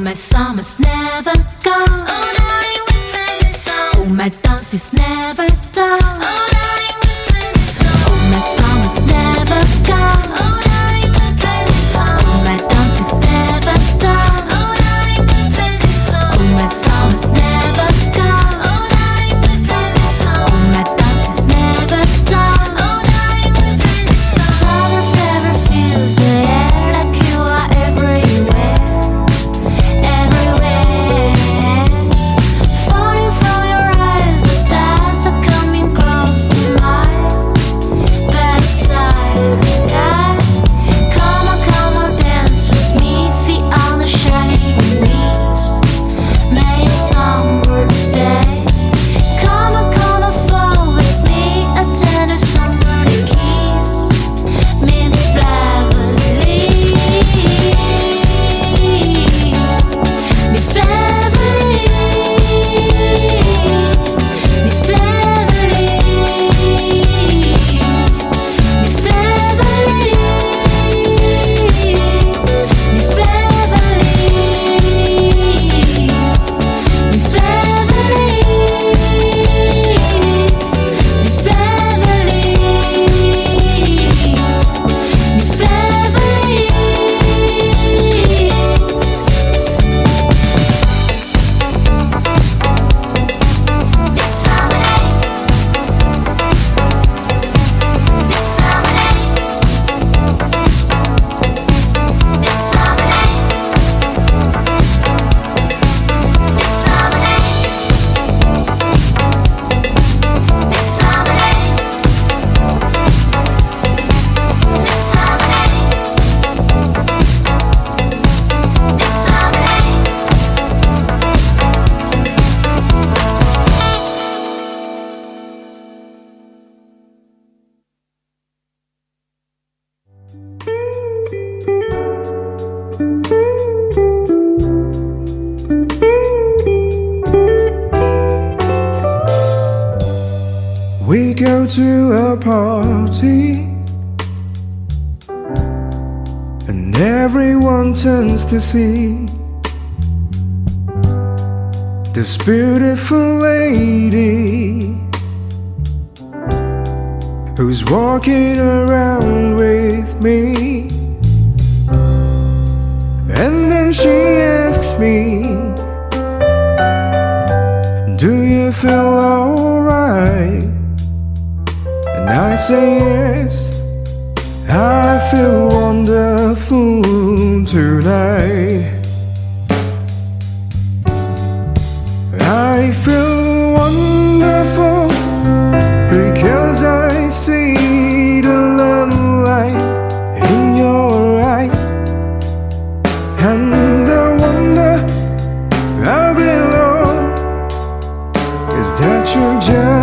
my summer's never gone. Oh, darling, we play this song. Oh, my dance is never done. Oh, darling, we play this song. Oh, my summer's never gone. Oh, darling, we play this song. Oh, my dance is never done. Oh, darling, we play this song. Oh, my summer's never gone. Oh, darling, we play this song. Oh, my dance is never done. Oh, darling, we play this song. Summer fever feels the air like you are everywhere, everywhere. Falling from your eyes, the stars are coming close to my bedside. Come on, dance with me, feet on the shining leaves. May songbirds stay. Come on, fall with me, a tender summer kiss. Me flavorly, me flavorly, me flavorly, me flavorly, me flavorly, me flavorly, me flavorly, me flavorly. Miss Summer, Miss Summer, Miss Summer, Miss Summer, Miss Summer, Miss We go to a party and everyone turns to see this beautiful lady who's walking around with me. And then she asks me, do you feel alright? And I say yes, I feel wonderful tonight. I feel wonderful because I see the love light in your eyes. And the wonder of it all is that you're just